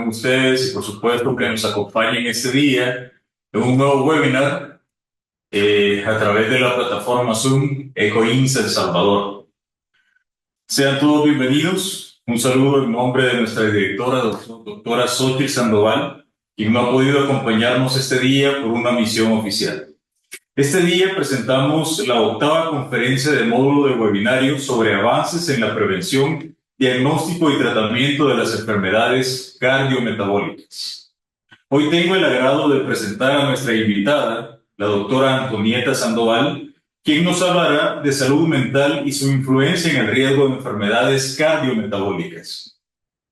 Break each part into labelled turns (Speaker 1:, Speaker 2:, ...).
Speaker 1: con ustedes y por supuesto que nos acompañen este día en un nuevo webinar a través de la plataforma Zoom EcoINSA El Salvador. Sean todos bienvenidos. Un saludo en nombre de nuestra directora, doctora Xochitl Sandoval, quien no ha podido acompañarnos este día por una misión oficial. Este día presentamos la 8ª conferencia de módulo de webinario sobre avances en la prevención, diagnóstico y tratamiento de las enfermedades cardiometabólicas. Hoy tengo el agrado de presentar a nuestra invitada, la doctora Antonieta Sandoval, quien nos hablará de salud mental y su influencia en el riesgo de enfermedades cardiometabólicas.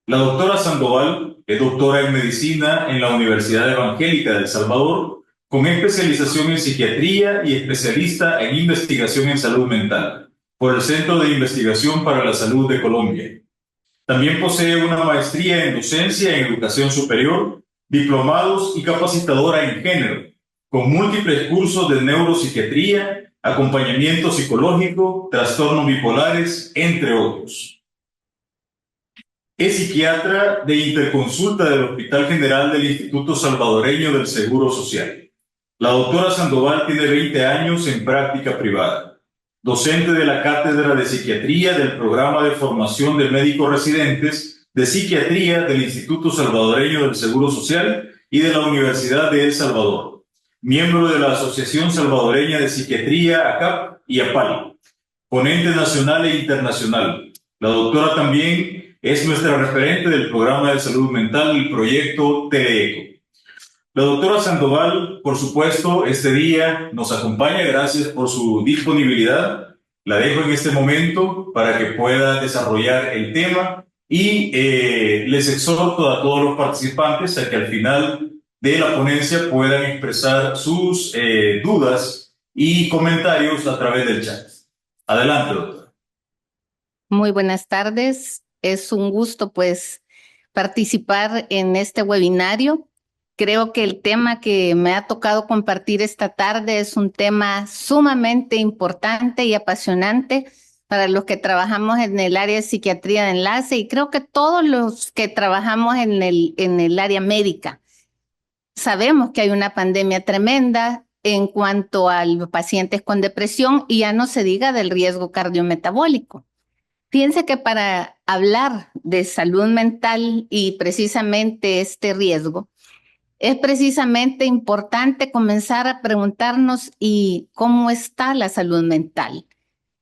Speaker 1: La doctora Sandoval es doctora en medicina en la Universidad Evangélica de El Salvador, con especialización en psiquiatría y especialista en investigación en salud mental por el Centro de Investigación para la Salud de Colombia. También posee una maestría en docencia en educación superior, diplomados y capacitadora en género, con múltiples cursos de neuropsiquiatría, acompañamiento psicológico, trastornos bipolares, entre otros. Es psiquiatra de interconsulta del Hospital General del Instituto Salvadoreño del Seguro Social. La doctora Sandoval tiene 20 años en práctica privada. Docente de la Cátedra de Psiquiatría del Programa de Formación de Médicos Residentes de Psiquiatría del Instituto Salvadoreño del Seguro Social y de la Universidad de El Salvador. Miembro de la Asociación Salvadoreña de Psiquiatría, ACAP y APAL. Ponente nacional e internacional. La doctora también es nuestra referente del programa de salud mental, el proyecto Teleeco. La doctora Sandoval, por supuesto, este día nos acompaña. Gracias por su disponibilidad. La dejo en este momento para que pueda desarrollar el tema y les exhorto a todos los participantes a que al final de la ponencia puedan expresar sus dudas y comentarios a través del chat. Adelante, doctora.
Speaker 2: Muy buenas tardes. Es un gusto, pues, participar en este webinario. Creo que el tema que me ha tocado compartir esta tarde es un tema sumamente importante y apasionante para los que trabajamos en el área de psiquiatría de enlace y creo que todos los que trabajamos en el área médica. Sabemos que hay una pandemia tremenda en cuanto a los pacientes con depresión y ya no se diga del riesgo cardiometabólico. Fíjense que para hablar de salud mental y precisamente este riesgo, es precisamente importante comenzar a preguntarnos ¿y cómo está la salud mental?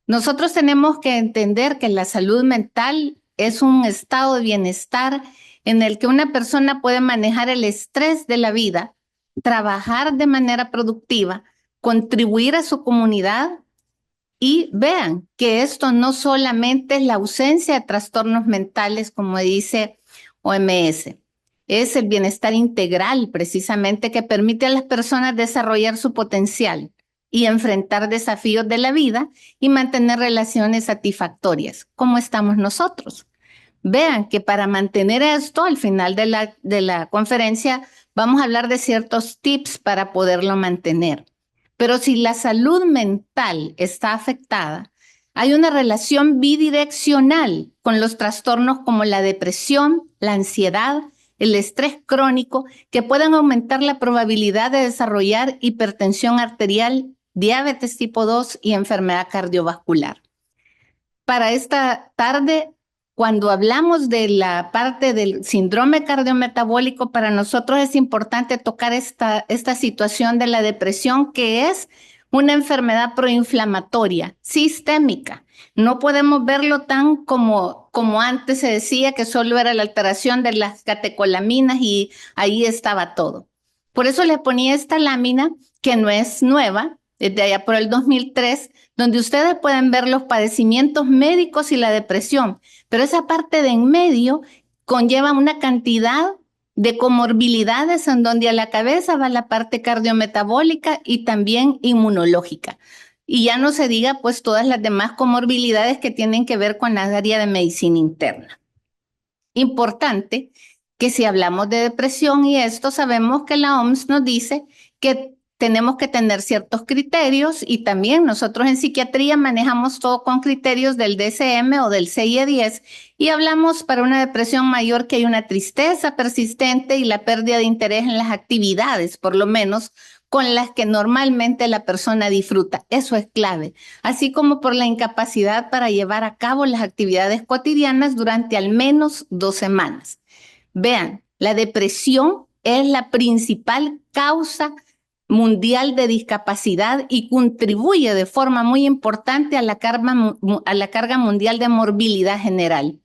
Speaker 2: Nosotros tenemos que entender que la salud mental es un estado de bienestar en el que una persona puede manejar el estrés de la vida, trabajar de manera productiva, contribuir a su comunidad. Y vean que esto no solamente es la ausencia de trastornos mentales, como dice OMS, es el bienestar integral precisamente que permite a las personas desarrollar su potencial y enfrentar desafíos de la vida y mantener relaciones satisfactorias, como estamos nosotros. Vean que para mantener esto, al final de la conferencia, vamos a hablar de ciertos tips para poderlo mantener. Pero si la salud mental está afectada, hay una relación bidireccional con los trastornos como la depresión, la ansiedad, el estrés crónico, que pueden aumentar la probabilidad de desarrollar hipertensión arterial, diabetes tipo 2 y enfermedad cardiovascular. Para esta tarde, cuando hablamos de la parte del síndrome cardiometabólico, para nosotros es importante tocar esta situación de la depresión, que es una enfermedad proinflamatoria, sistémica. No podemos verlo tan como antes se decía, que solo era la alteración de las catecolaminas y ahí estaba todo. Por eso les ponía esta lámina, que no es nueva, desde allá por el 2003, donde ustedes pueden ver los padecimientos médicos y la depresión. Pero esa parte de en medio conlleva una cantidad de comorbilidades en donde a la cabeza va la parte cardiometabólica y también inmunológica. Y ya no se diga pues todas las demás comorbilidades que tienen que ver con la área de medicina interna. Importante que si hablamos de depresión y esto, sabemos que la OMS nos dice que tenemos que tener ciertos criterios y también nosotros en psiquiatría manejamos todo con criterios del DSM o del CIE-10 y hablamos para una depresión mayor que hay una tristeza persistente y la pérdida de interés en las actividades, por lo menos con las que normalmente la persona disfruta. Eso es clave, así como por la incapacidad para llevar a cabo las actividades cotidianas durante al menos 2 semanas. Vean, la depresión es la principal causa mundial de discapacidad y contribuye de forma muy importante a la carga mundial de morbilidad general.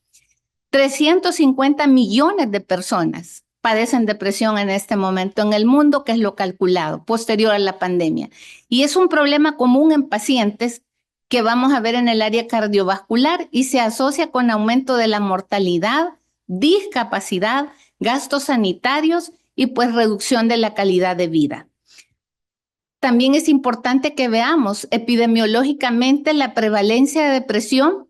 Speaker 2: 350 millones de personas padecen depresión en este momento en el mundo, que es lo calculado, posterior a la pandemia. Y es un problema común en pacientes que vamos a ver en el área cardiovascular y se asocia con aumento de la mortalidad, discapacidad, gastos sanitarios y pues reducción de la calidad de vida. También es importante que veamos epidemiológicamente la prevalencia de depresión.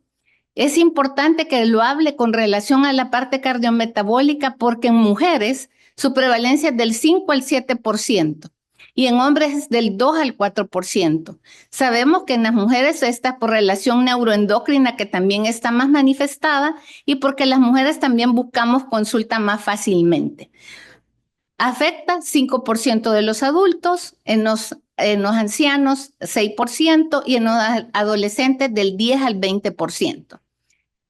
Speaker 2: Es importante que lo hable con relación a la parte cardiometabólica porque en mujeres su prevalencia es del 5 al 7% y en hombres es del 2 al 4%. Sabemos que en las mujeres está por relación neuroendocrina que también está más manifestada y porque las mujeres también buscamos consulta más fácilmente. Afecta 5% de los adultos, en los ancianos 6% y en los adolescentes del 10 al 20%.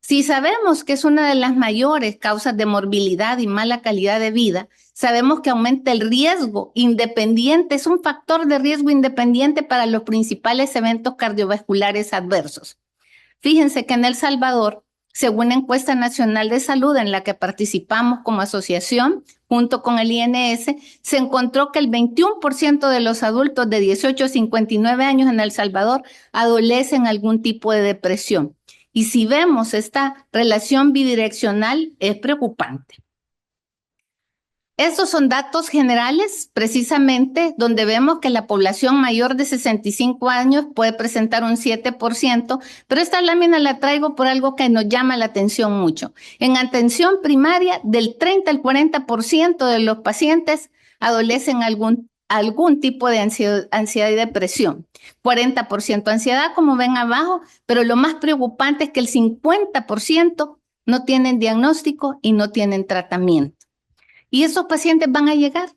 Speaker 2: Si sabemos que es una de las mayores causas de morbilidad y mala calidad de vida, sabemos que aumenta el riesgo independiente, es un factor de riesgo independiente para los principales eventos cardiovasculares adversos. Fíjense que en El Salvador, según la encuesta nacional de salud en la que participamos como asociación, junto con el INS, se encontró que el 21% de los adultos de 18 a 59 años en El Salvador adolecen algún tipo de depresión. Y si vemos esta relación bidireccional, es preocupante. Estos son datos generales, precisamente, donde vemos que la población mayor de 65 años puede presentar un 7%, pero esta lámina la traigo por algo que nos llama la atención mucho. En atención primaria, del 30 al 40% de los pacientes adolecen algún tipo de ansiedad y depresión. 40% ansiedad, como ven abajo, pero lo más preocupante es que el 50% no tienen diagnóstico y no tienen tratamiento. Y esos pacientes van a llegar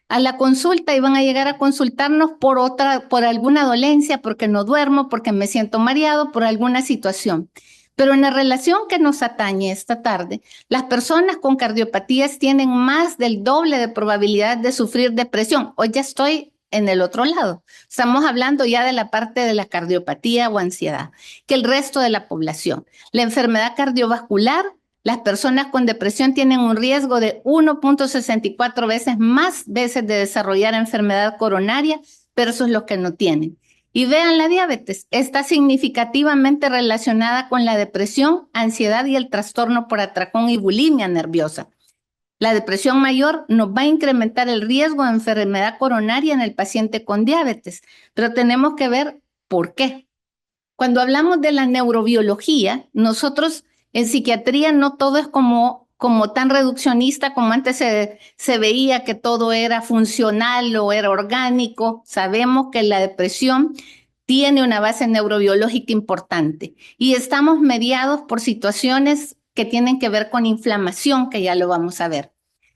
Speaker 2: a la consulta y van a llegar a consultarnos por alguna dolencia, porque no duermo, porque me siento mareado, por alguna situación. Pero en la relación que nos atañe esta tarde, las personas con cardiopatías tienen más del doble de probabilidad de sufrir depresión. Hoy ya estoy en el otro lado. Estamos hablando ya de la parte de la cardiopatía o ansiedad, que el resto de la población. La enfermedad cardiovascular, las personas con depresión tienen un riesgo de 1.64 veces más veces de desarrollar enfermedad coronaria versus los que no tienen. Y vean, la diabetes está significativamente relacionada con la depresión, ansiedad y el trastorno por atracón y bulimia nerviosa. La depresión mayor nos va a incrementar el riesgo de enfermedad coronaria en el paciente con diabetes, pero tenemos que ver por qué. Cuando hablamos de la neurobiología, nosotros en psiquiatría no todo es como tan reduccionista como antes se veía que todo era funcional o era orgánico. Sabemos que la depresión tiene una base neurobiológica importante y estamos mediados por situaciones que tienen que ver con inflamación, que ya lo vamos a ver.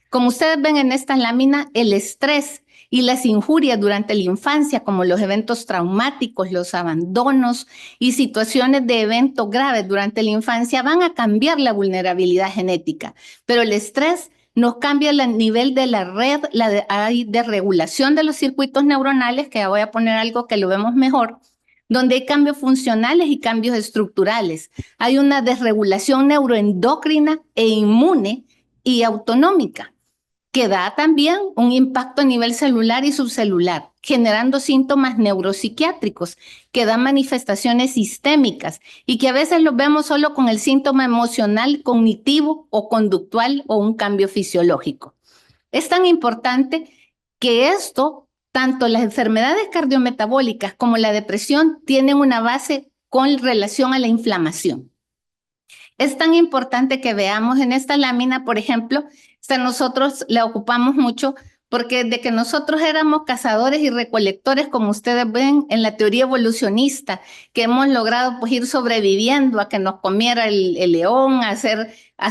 Speaker 2: Como ustedes ven en esta lámina, el estrés y las injurias durante la infancia, como los eventos traumáticos, los abandonos y situaciones de eventos graves durante la infancia, van a cambiar la vulnerabilidad genética. Pero el estrés nos cambia el nivel de la red de regulación de los circuitos neuronales, que ya voy a poner algo que lo vemos mejor, donde hay cambios funcionales y cambios estructurales. Hay una desregulación neuroendocrina e inmune y autonómica, que da también un impacto a nivel celular y subcelular, generando síntomas neuropsiquiátricos, que dan manifestaciones sistémicas y que a veces los vemos solo con el síntoma emocional, cognitivo o conductual o un cambio fisiológico. Es tan importante que esto, tanto las enfermedades cardiometabólicas como la depresión, tienen una base con relación a la inflamación. Es tan importante que veamos en esta lámina, por ejemplo, nosotros la ocupamos mucho porque de que nosotros éramos cazadores y recolectores, como ustedes ven en la teoría evolucionista, que hemos logrado pues ir sobreviviendo a que nos comiera el león, a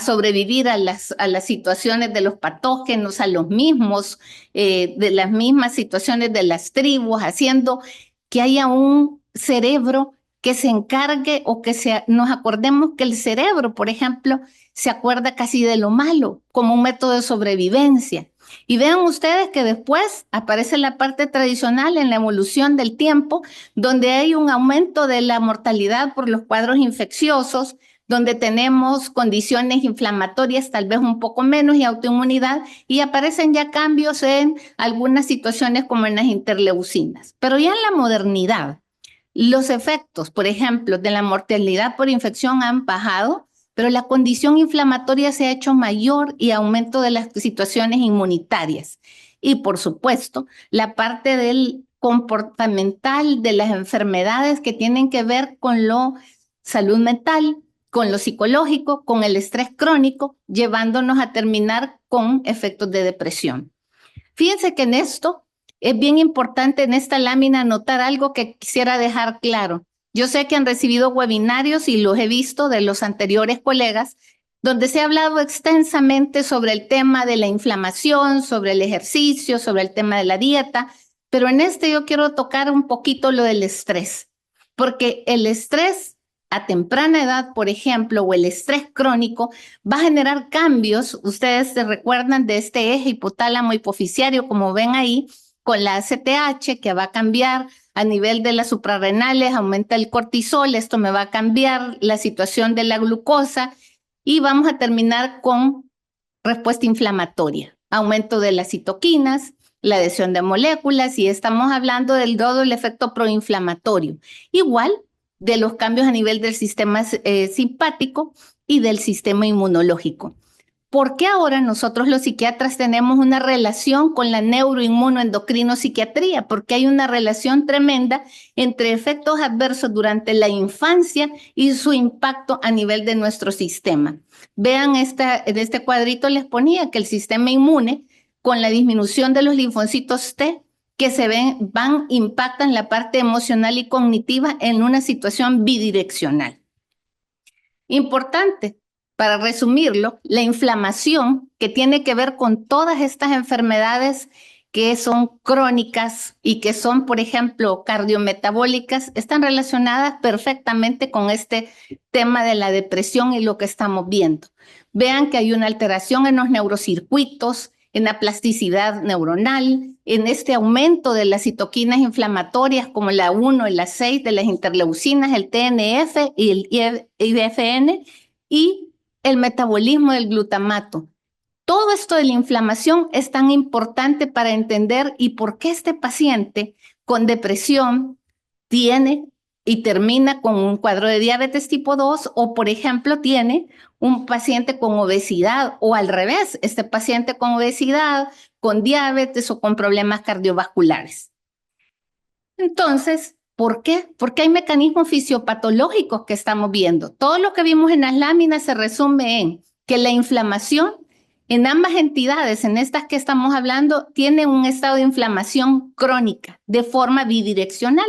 Speaker 2: sobrevivir a las situaciones de los patógenos, a los mismos, de las mismas situaciones de las tribus, haciendo que haya un cerebro que se encargue o nos acordemos que el cerebro, por ejemplo, se acuerda casi de lo malo como un método de sobrevivencia. Y vean ustedes que después aparece la parte tradicional en la evolución del tiempo, donde hay un aumento de la mortalidad por los cuadros infecciosos, donde tenemos condiciones inflamatorias tal vez un poco menos y autoinmunidad, y aparecen ya cambios en algunas situaciones como en las interleucinas. Pero ya en la modernidad, los efectos, por ejemplo, de la mortalidad por infección han bajado, pero la condición inflamatoria se ha hecho mayor y aumento de las situaciones inmunitarias. Y por supuesto, la parte del comportamental de las enfermedades que tienen que ver con lo salud mental, con lo psicológico, con el estrés crónico, llevándonos a terminar con efectos de depresión. Fíjense que en esto es bien importante en esta lámina notar algo que quisiera dejar claro. Yo sé que han recibido webinarios y los he visto de los anteriores colegas, donde se ha hablado extensamente sobre el tema de la inflamación, sobre el ejercicio, sobre el tema de la dieta, pero en este yo quiero tocar un poquito lo del estrés, porque el estrés a temprana edad, por ejemplo, o el estrés crónico, va a generar cambios. Ustedes se recuerdan de este eje hipotálamo hipoficiario, como ven ahí, con la ACTH, que va a cambiar a nivel de las suprarrenales, aumenta el cortisol, esto me va a cambiar la situación de la glucosa y vamos a terminar con respuesta inflamatoria, aumento de las citoquinas, la adhesión de moléculas y estamos hablando del todo el efecto proinflamatorio. Igual de los cambios a nivel del sistema simpático y del sistema inmunológico. ¿Por qué ahora nosotros los psiquiatras tenemos una relación con la neuroinmunoendocrino-psiquiatría? Porque hay una relación tremenda entre efectos adversos durante la infancia y su impacto a nivel de nuestro sistema. Vean, en este cuadrito les ponía que el sistema inmune, con la disminución de los linfocitos T, que impactan la parte emocional y cognitiva en una situación bidireccional. Importante, para resumirlo, la inflamación que tiene que ver con todas estas enfermedades que son crónicas y que son, por ejemplo, cardiometabólicas, están relacionadas perfectamente con este tema de la depresión y lo que estamos viendo. Vean que hay una alteración en los neurocircuitos, en la plasticidad neuronal, en este aumento de las citoquinas inflamatorias como la 1 y la 6 de las interleucinas, el TNF y el IDFN y el metabolismo del glutamato. Todo esto de la inflamación es tan importante para entender y por qué este paciente con depresión tiene y termina con un cuadro de diabetes tipo 2 o, por ejemplo, tiene un paciente con obesidad o al revés, este paciente con obesidad, con diabetes o con problemas cardiovasculares. Entonces, ¿por qué? Porque hay mecanismos fisiopatológicos que estamos viendo. Todo lo que vimos en las láminas se resume en que la inflamación en ambas entidades, en estas que estamos hablando, tiene un estado de inflamación crónica de forma bidireccional.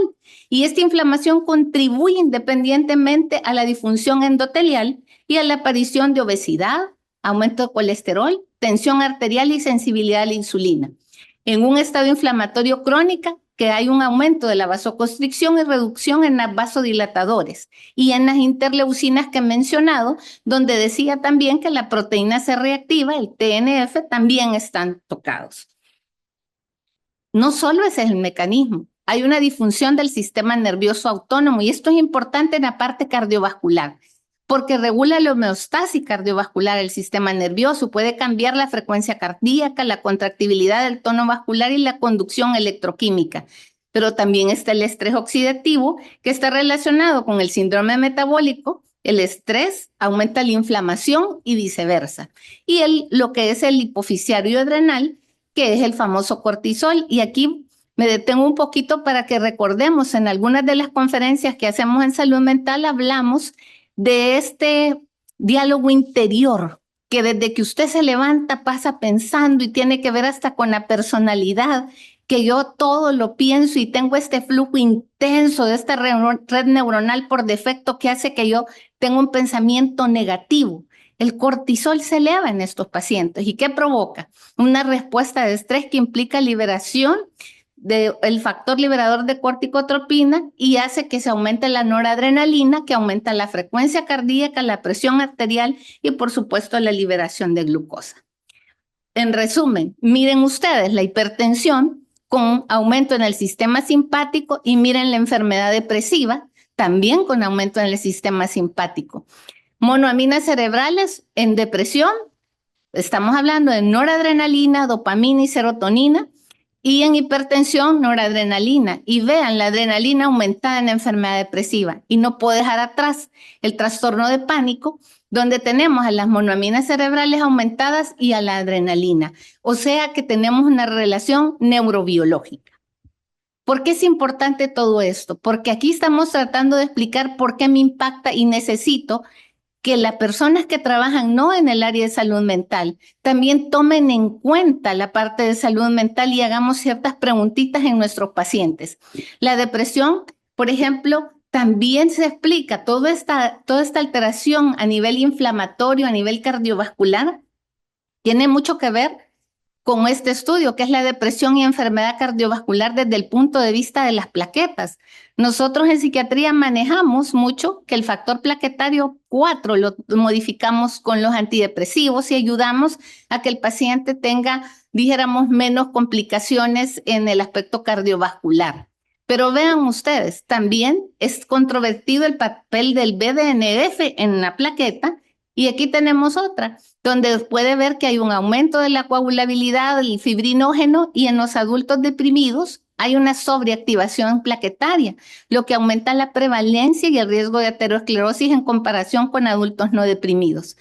Speaker 2: Y esta inflamación contribuye independientemente a la disfunción endotelial y a la aparición de obesidad, aumento de colesterol, tensión arterial y sensibilidad a la insulina. En un estado inflamatorio crónico, que hay un aumento de la vasoconstricción y reducción en los vasodilatadores y en las interleucinas que he mencionado, donde decía también que la proteína C reactiva, el TNF, también están tocados. No solo ese es el mecanismo, hay una disfunción del sistema nervioso autónomo y esto es importante en la parte cardiovascular, porque regula la homeostasis cardiovascular, el sistema nervioso, puede cambiar la frecuencia cardíaca, la contractibilidad del tono vascular y la conducción electroquímica. Pero también está el estrés oxidativo, que está relacionado con el síndrome metabólico. El estrés aumenta la inflamación y viceversa. Y lo que es el hipofisiario adrenal, que es el famoso cortisol. Y aquí me detengo un poquito para que recordemos, en algunas de las conferencias que hacemos en salud mental hablamos de este diálogo interior que desde que usted se levanta pasa pensando y tiene que ver hasta con la personalidad, que yo todo lo pienso y tengo este flujo intenso de esta red neuronal por defecto que hace que yo tenga un pensamiento negativo. El cortisol se eleva en estos pacientes. ¿Y qué provoca? Una respuesta de estrés que implica liberación del factor liberador de corticotropina y hace que se aumente la noradrenalina, que aumenta la frecuencia cardíaca, la presión arterial y, por supuesto, la liberación de glucosa. En resumen, miren ustedes la hipertensión con aumento en el sistema simpático y miren la enfermedad depresiva también con aumento en el sistema simpático. Monoaminas cerebrales en depresión, estamos hablando de noradrenalina, dopamina y serotonina, y en hipertensión, noradrenalina. Y vean, la adrenalina aumentada en la enfermedad depresiva. Y no puedo dejar atrás el trastorno de pánico, donde tenemos a las monoaminas cerebrales aumentadas y a la adrenalina. O sea que tenemos una relación neurobiológica. ¿Por qué es importante todo esto? Porque aquí estamos tratando de explicar por qué me impacta y necesito que las personas que trabajan no en el área de salud mental también tomen en cuenta la parte de salud mental y hagamos ciertas preguntitas en nuestros pacientes. La depresión, por ejemplo, también se explica toda esta alteración a nivel inflamatorio, a nivel cardiovascular, tiene mucho que ver con este estudio, que es la depresión y enfermedad cardiovascular desde el punto de vista de las plaquetas. Nosotros en psiquiatría manejamos mucho que el factor plaquetario 4 lo modificamos con los antidepresivos y ayudamos a que el paciente tenga, dijéramos, menos complicaciones en el aspecto cardiovascular. Pero vean ustedes, también es controvertido el papel del BDNF en la plaqueta y aquí tenemos otra, donde puede ver que hay un aumento de la coagulabilidad, el fibrinógeno, y en los adultos deprimidos hay una sobreactivación plaquetaria, lo que aumenta la prevalencia y el riesgo de aterosclerosis en comparación con adultos no deprimidos.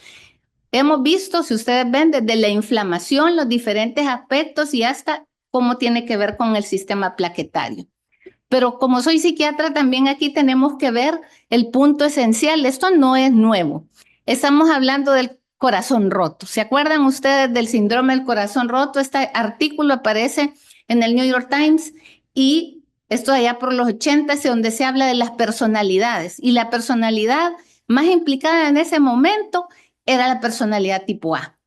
Speaker 2: Hemos visto, si ustedes ven, desde la inflamación, los diferentes aspectos y hasta cómo tiene que ver con el sistema plaquetario. Pero como soy psiquiatra, también aquí tenemos que ver el punto esencial. Esto no es nuevo. Estamos hablando del corazón roto. ¿Se acuerdan ustedes del síndrome del corazón roto? Este artículo aparece en el New York Times y esto allá por los 80, donde se habla de las personalidades. Y la personalidad más implicada en ese momento era la personalidad tipo A.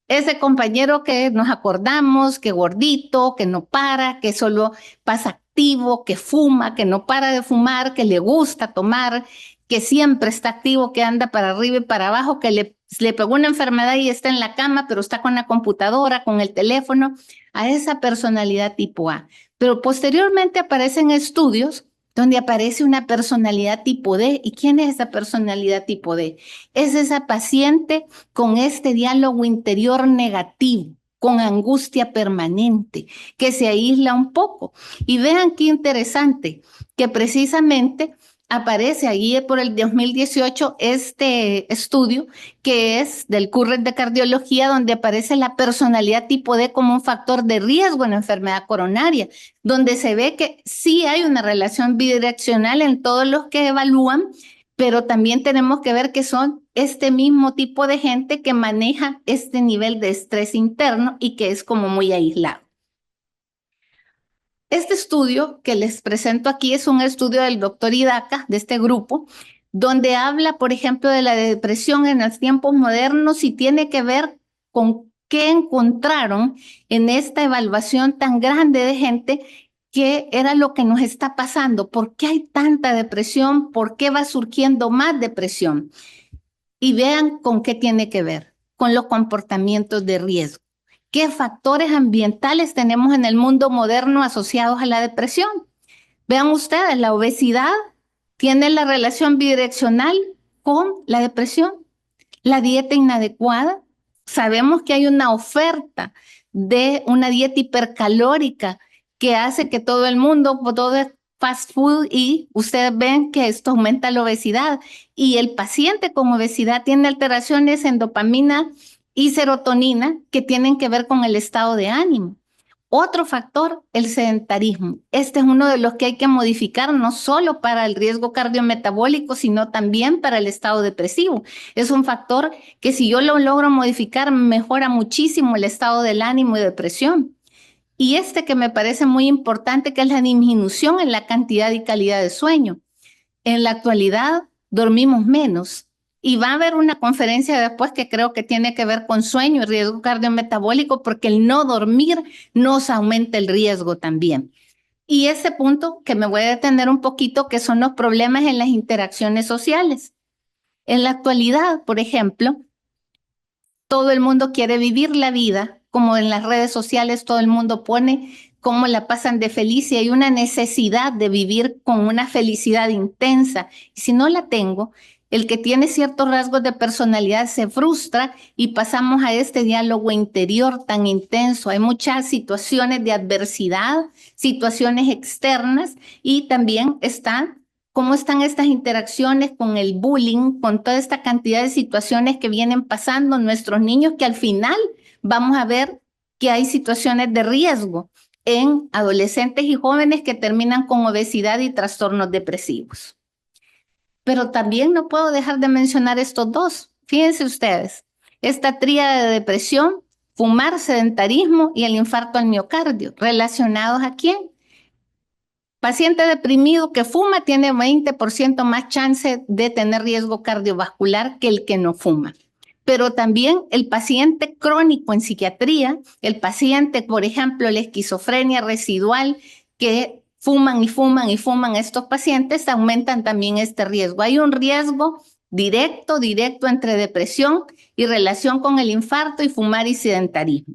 Speaker 2: Ese compañero que nos acordamos, que gordito, que no para, que solo pasa activo, que fuma, que no para de fumar, que le gusta tomar, que siempre está activo, que anda para arriba y para abajo, que le pegó una enfermedad y está en la cama, pero está con la computadora, con el teléfono, a esa personalidad tipo A. Pero posteriormente aparecen estudios donde aparece una personalidad tipo D. ¿Y quién es esa personalidad tipo D? Es esa paciente con este diálogo interior negativo, con angustia permanente, que se aísla un poco. Y vean qué interesante, que precisamente aparece allí por el 2018 este estudio que es del Current de Cardiología, donde aparece la personalidad tipo D como un factor de riesgo en la enfermedad coronaria, donde se ve que sí hay una relación bidireccional en todos los que evalúan, pero también tenemos que ver que son este mismo tipo de gente que maneja este nivel de estrés interno y que es como muy aislado. Este estudio que les presento aquí es un estudio del doctor Hidaka, de este grupo, donde habla, por ejemplo, de la depresión en los tiempos modernos y tiene que ver con qué encontraron en esta evaluación tan grande de gente, qué era lo que nos está pasando, por qué hay tanta depresión, por qué va surgiendo más depresión. Y vean con qué tiene que ver, con los comportamientos de riesgo. ¿Qué factores ambientales tenemos en el mundo moderno asociados a la depresión? Vean ustedes, la obesidad tiene la relación bidireccional con la depresión. La dieta inadecuada. Sabemos que hay una oferta de una dieta hipercalórica que hace que todo el mundo, todo es fast food y ustedes ven que esto aumenta la obesidad. Y el paciente con obesidad tiene alteraciones en dopamina y serotonina que tienen que ver con el estado de ánimo. Otro factor, el sedentarismo. Este es uno de los que hay que modificar no solo para el riesgo cardiometabólico, sino también para el estado depresivo. Es un factor que si yo lo logro modificar, mejora muchísimo el estado del ánimo y depresión. Y este que me parece muy importante, que es la disminución en la cantidad y calidad de sueño. En la actualidad dormimos menos. Y va a haber una conferencia después que creo que tiene que ver con sueño y riesgo cardiometabólico, porque el no dormir nos aumenta el riesgo también. Y ese punto que me voy a detener un poquito, que son los problemas en las interacciones sociales. En la actualidad, por ejemplo, todo el mundo quiere vivir la vida, como en las redes sociales todo el mundo pone cómo la pasan de feliz y hay una necesidad de vivir con una felicidad intensa. Y si no la tengo, el que tiene ciertos rasgos de personalidad se frustra y pasamos a este diálogo interior tan intenso. Hay muchas situaciones de adversidad, situaciones externas y también cómo están estas interacciones con el bullying, con toda esta cantidad de situaciones que vienen pasando nuestros niños, que al final vamos a ver que hay situaciones de riesgo en adolescentes y jóvenes que terminan con obesidad y trastornos depresivos. Pero también no puedo dejar de mencionar estos dos. Fíjense ustedes, esta tríada de depresión, fumar, sedentarismo y el infarto al miocardio, ¿relacionados a quién? Paciente deprimido que fuma tiene 20% más chance de tener riesgo cardiovascular que el que no fuma. Pero también el paciente crónico en psiquiatría, el paciente, por ejemplo, la esquizofrenia residual, que fuman y fuman y fuman, estos pacientes aumentan también este riesgo. Hay un riesgo directo entre depresión y relación con el infarto y fumar y sedentarismo.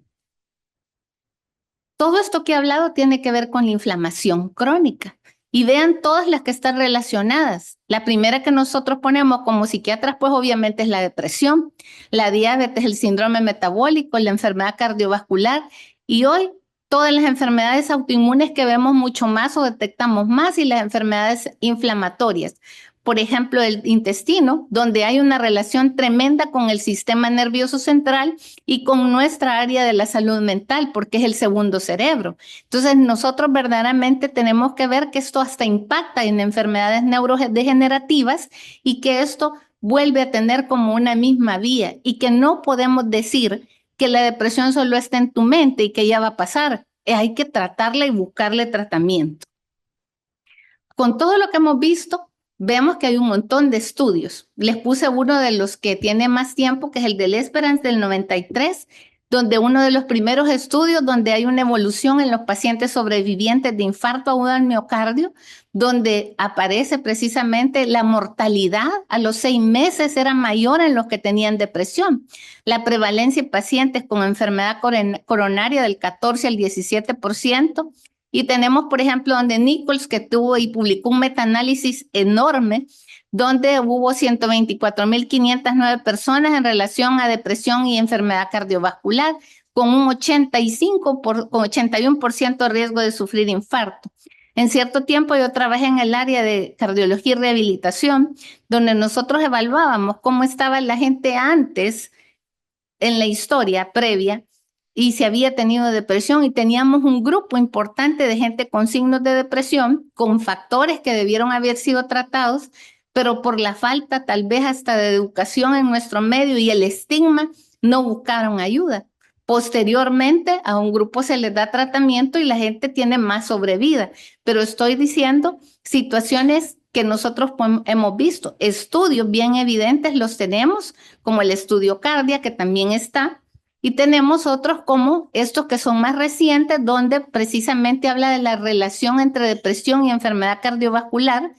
Speaker 2: Todo esto que he hablado tiene que ver con la inflamación crónica. Y vean todas las que están relacionadas. La primera que nosotros ponemos como psiquiatras, pues obviamente es la depresión, la diabetes, el síndrome metabólico, la enfermedad cardiovascular. Y hoy todas las enfermedades autoinmunes que vemos mucho más o detectamos más y las enfermedades inflamatorias. Por ejemplo, el intestino, donde hay una relación tremenda con el sistema nervioso central y con nuestra área de la salud mental, porque es el segundo cerebro. Entonces, nosotros verdaderamente tenemos que ver que esto hasta impacta en enfermedades neurodegenerativas y que esto vuelve a tener como una misma vía y que no podemos decir que la depresión solo está en tu mente y que ya va a pasar. Hay que tratarla y buscarle tratamiento. Con todo lo que hemos visto, vemos que hay un montón de estudios. Les puse uno de los que tiene más tiempo, que es el del Esperance del 93, donde uno de los primeros estudios donde hay una evolución en los pacientes sobrevivientes de infarto agudo al miocardio, donde aparece precisamente la mortalidad a los 6 meses era mayor en los que tenían depresión. La prevalencia en pacientes con enfermedad coronaria del 14 al 17%. Y tenemos, por ejemplo, donde Nichols, que tuvo y publicó un metaanálisis enorme, donde hubo 124.509 personas en relación a depresión y enfermedad cardiovascular, con un 81% de riesgo de sufrir infarto. En cierto tiempo yo trabajé en el área de cardiología y rehabilitación, donde nosotros evaluábamos cómo estaba la gente antes en la historia previa y si había tenido depresión, y teníamos un grupo importante de gente con signos de depresión, con factores que debieron haber sido tratados, pero por la falta tal vez hasta de educación en nuestro medio y el estigma, no buscaron ayuda. Posteriormente a un grupo se les da tratamiento y la gente tiene más sobrevida, pero estoy diciendo situaciones que nosotros hemos visto, estudios bien evidentes los tenemos, como el estudio Cardia, que también está, y tenemos otros como estos que son más recientes, donde precisamente habla de la relación entre depresión y enfermedad cardiovascular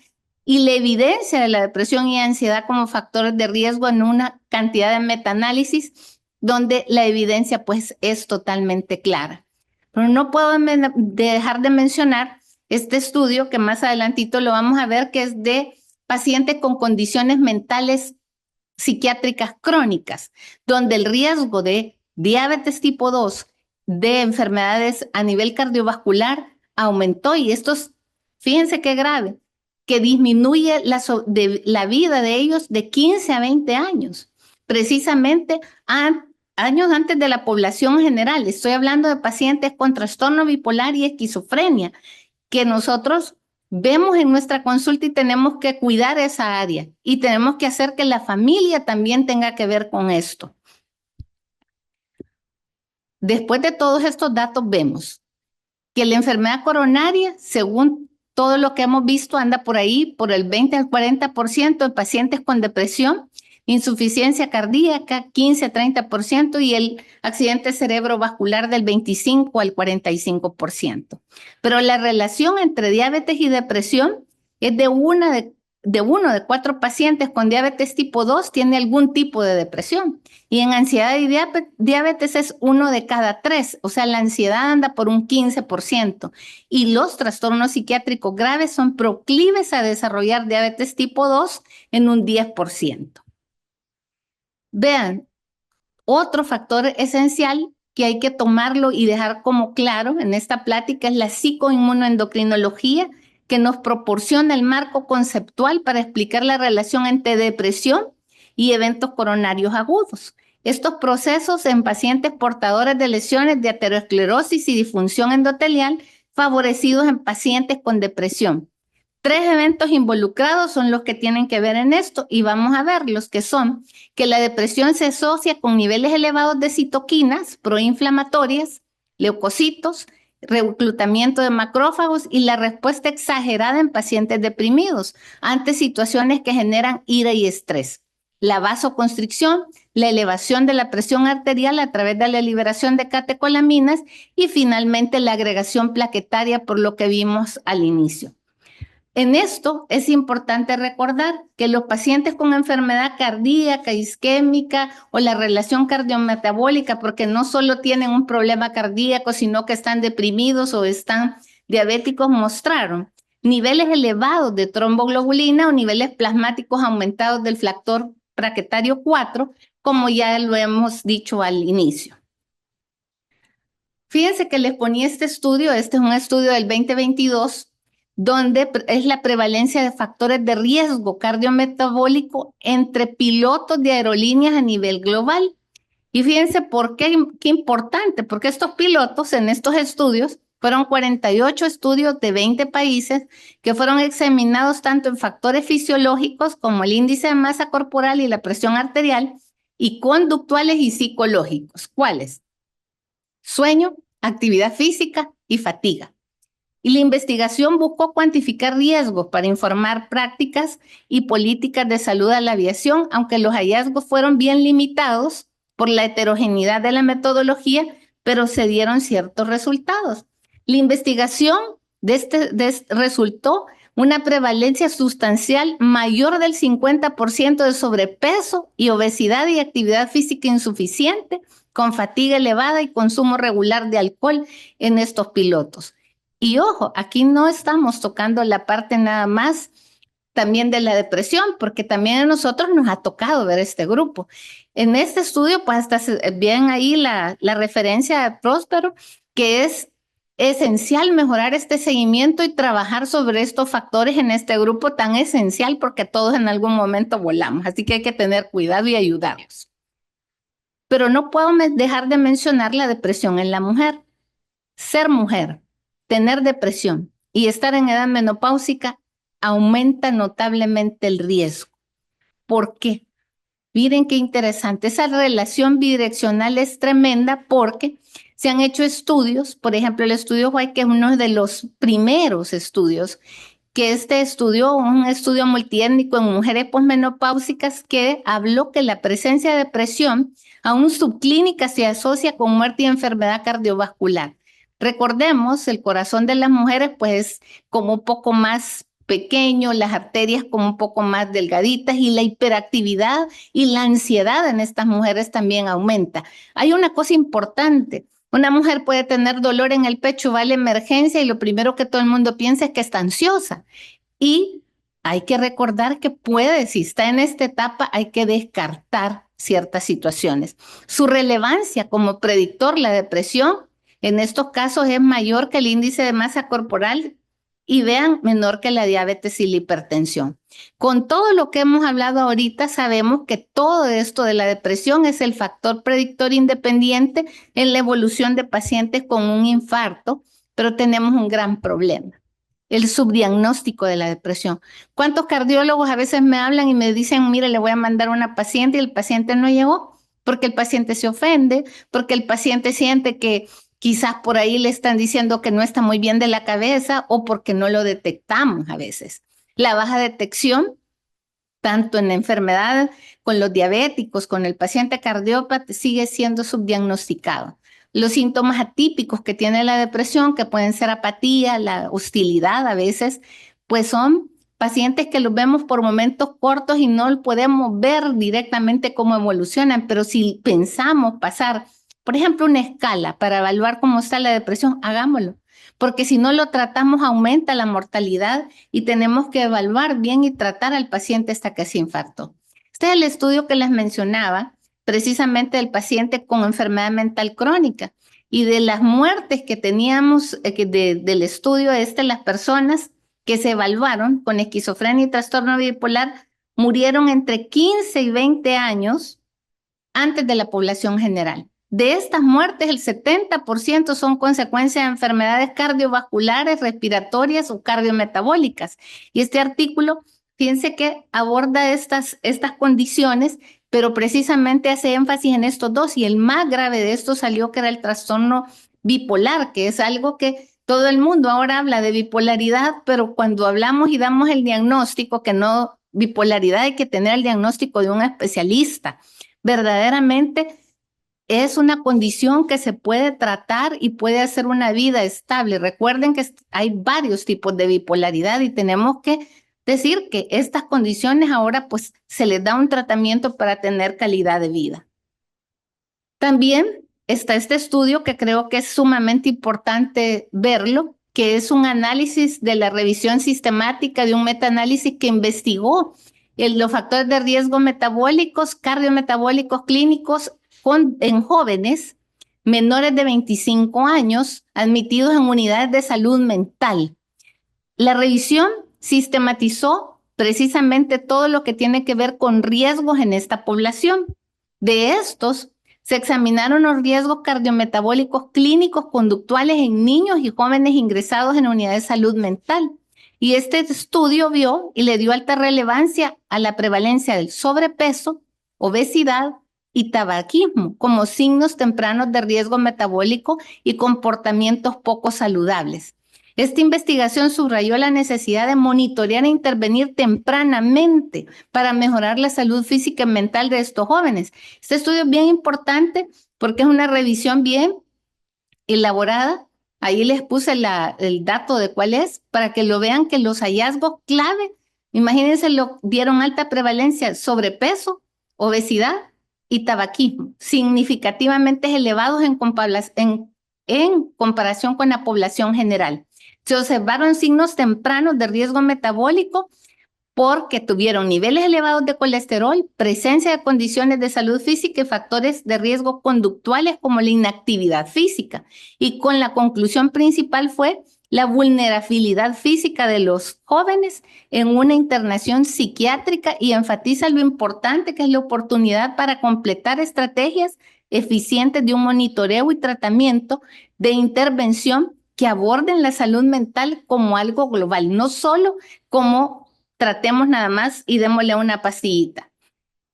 Speaker 2: y la evidencia de la depresión y ansiedad como factores de riesgo en una cantidad de metaanálisis, donde la evidencia pues es totalmente clara. Pero no puedo dejar de mencionar este estudio que más adelantito lo vamos a ver, que es de pacientes con condiciones mentales psiquiátricas crónicas, donde el riesgo de diabetes tipo 2, de enfermedades a nivel cardiovascular aumentó, y estos, fíjense qué grave, que disminuye la vida de ellos de 15 a 20 años, precisamente años antes de la población general. Estoy hablando de pacientes con trastorno bipolar y esquizofrenia, que nosotros vemos en nuestra consulta y tenemos que cuidar esa área y tenemos que hacer que la familia también tenga que ver con esto. Después de todos estos datos vemos que la enfermedad coronaria, según todo lo que hemos visto, anda por ahí por el 20 al 40% en pacientes con depresión, insuficiencia cardíaca 15 a 30% y el accidente cerebrovascular del 25 al 45%. Pero la relación entre diabetes y depresión es de uno de 4 pacientes con diabetes tipo 2 tiene algún tipo de depresión. Y en ansiedad y diabetes es 1 de cada 3, o sea, la ansiedad anda por un 15%. Y los trastornos psiquiátricos graves son proclives a desarrollar diabetes tipo 2 en un 10%. Vean, otro factor esencial que hay que tomarlo y dejar como claro en esta plática es la psicoinmunoendocrinología, que nos proporciona el marco conceptual para explicar la relación entre depresión y eventos coronarios agudos. Estos procesos en pacientes portadores de lesiones de aterosclerosis y disfunción endotelial favorecidos en pacientes con depresión. 3 eventos involucrados son los que tienen que ver en esto y vamos a ver los que son que la depresión se asocia con niveles elevados de citoquinas proinflamatorias, leucocitos, reclutamiento de macrófagos y la respuesta exagerada en pacientes deprimidos ante situaciones que generan ira y estrés. La vasoconstricción, la elevación de la presión arterial a través de la liberación de catecolaminas y finalmente la agregación plaquetaria por lo que vimos al inicio. En esto es importante recordar que los pacientes con enfermedad cardíaca, isquémica o la relación cardiometabólica, porque no solo tienen un problema cardíaco, sino que están deprimidos o están diabéticos, mostraron niveles elevados de tromboglobulina o niveles plasmáticos aumentados del factor plaquetario 4, como ya lo hemos dicho al inicio. Fíjense que les ponía este estudio, este es un estudio del 2022, donde es la prevalencia de factores de riesgo cardiometabólico entre pilotos de aerolíneas a nivel global. Y fíjense por qué importante, porque estos pilotos en estos estudios fueron 48 estudios de 20 países que fueron examinados tanto en factores fisiológicos como el índice de masa corporal y la presión arterial y conductuales y psicológicos. ¿Cuáles? Sueño, actividad física y fatiga. Y la investigación buscó cuantificar riesgos para informar prácticas y políticas de salud a la aviación, aunque los hallazgos fueron bien limitados por la heterogeneidad de la metodología, pero se dieron ciertos resultados. La investigación resultó una prevalencia sustancial mayor del 50% de sobrepeso y obesidad y actividad física insuficiente, con fatiga elevada y consumo regular de alcohol en estos pilotos. Y ojo, aquí no estamos tocando la parte nada más también de la depresión, porque también a nosotros nos ha tocado ver este grupo. En este estudio, pues hasta bien ahí la referencia de Próspero, que es esencial mejorar este seguimiento y trabajar sobre estos factores en este grupo tan esencial, porque todos en algún momento volamos, así que hay que tener cuidado y ayudarlos. Pero no puedo dejar de mencionar la depresión en la mujer. Ser mujer, tener depresión y estar en edad menopáusica aumenta notablemente el riesgo. ¿Por qué? Miren qué interesante. Esa relación bidireccional es tremenda porque se han hecho estudios, por ejemplo, el estudio White, que es uno de los primeros estudios, que estudió un estudio multiétnico en mujeres posmenopáusicas que habló que la presencia de depresión aún subclínica se asocia con muerte y enfermedad cardiovascular. Recordemos, el corazón de las mujeres pues como un poco más pequeño, las arterias como un poco más delgaditas y la hiperactividad y la ansiedad en estas mujeres también aumenta. Hay una cosa importante, una mujer puede tener dolor en el pecho, va a la emergencia y lo primero que todo el mundo piensa es que está ansiosa. Y hay que recordar que puede, si está en esta etapa, hay que descartar ciertas situaciones. Su relevancia como predictor, la depresión, en estos casos es mayor que el índice de masa corporal y vean, menor que la diabetes y la hipertensión. Con todo lo que hemos hablado ahorita, sabemos que todo esto de la depresión es el factor predictor independiente en la evolución de pacientes con un infarto, pero tenemos un gran problema: el subdiagnóstico de la depresión. ¿Cuántos cardiólogos a veces me hablan y me dicen, mire, le voy a mandar a una paciente y el paciente no llegó? Porque el paciente se ofende, porque el paciente siente que quizás por ahí le están diciendo que no está muy bien de la cabeza, o porque no lo detectamos a veces. La baja detección, tanto en la enfermedad con los diabéticos, con el paciente cardiópata, sigue siendo subdiagnosticado. Los síntomas atípicos que tiene la depresión, que pueden ser apatía, la hostilidad a veces, pues son pacientes que los vemos por momentos cortos y no podemos ver directamente cómo evolucionan, pero si pensamos pasar, por ejemplo, una escala para evaluar cómo está la depresión, hagámoslo, porque si no lo tratamos aumenta la mortalidad y tenemos que evaluar bien y tratar al paciente hasta que se infartó. Este es el estudio que les mencionaba, precisamente del paciente con enfermedad mental crónica, y de las muertes que teníamos del estudio las personas que se evaluaron con esquizofrenia y trastorno bipolar murieron entre 15 y 20 años antes de la población general. De estas muertes, el 70% son consecuencia de enfermedades cardiovasculares, respiratorias o cardiometabólicas. Y este artículo, fíjense que aborda estas condiciones, pero precisamente hace énfasis en estos dos, y el más grave de estos salió que era el trastorno bipolar, que es algo que todo el mundo ahora habla de bipolaridad, pero cuando hablamos y damos el diagnóstico, que no, bipolaridad hay que tener el diagnóstico de un especialista. Verdaderamente es una condición que se puede tratar y puede hacer una vida estable. Recuerden que hay varios tipos de bipolaridad y tenemos que decir que estas condiciones ahora pues se les da un tratamiento para tener calidad de vida. También está este estudio que creo que es sumamente importante verlo, que es un análisis de la revisión sistemática de un metaanálisis que investigó los factores de riesgo metabólicos, cardiometabólicos clínicos en jóvenes menores de 25 años admitidos en unidades de salud mental. La revisión sistematizó precisamente todo lo que tiene que ver con riesgos en esta población. De estos, se examinaron los riesgos cardiometabólicos clínicos conductuales en niños y jóvenes ingresados en unidades de salud mental. Y este estudio vio y le dio alta relevancia a la prevalencia del sobrepeso, obesidad y tabaquismo como signos tempranos de riesgo metabólico y comportamientos poco saludables. Esta investigación subrayó la necesidad de monitorear e intervenir tempranamente para mejorar la salud física y mental de estos jóvenes. Este estudio es bien importante porque es una revisión bien elaborada. Ahí les puse el dato de cuál es, para que lo vean, que los hallazgos clave, imagínense, dieron alta prevalencia: sobrepeso, obesidad y tabaquismo, significativamente elevados en comparación con la población general. Se observaron signos tempranos de riesgo metabólico porque tuvieron niveles elevados de colesterol, presencia de condiciones de salud física y factores de riesgo conductuales como la inactividad física. Y con la conclusión principal fue la vulnerabilidad física de los jóvenes en una internación psiquiátrica, y enfatiza lo importante que es la oportunidad para completar estrategias eficientes de un monitoreo y tratamiento de intervención que aborden la salud mental como algo global, no solo como tratemos nada más y démosle una pastillita.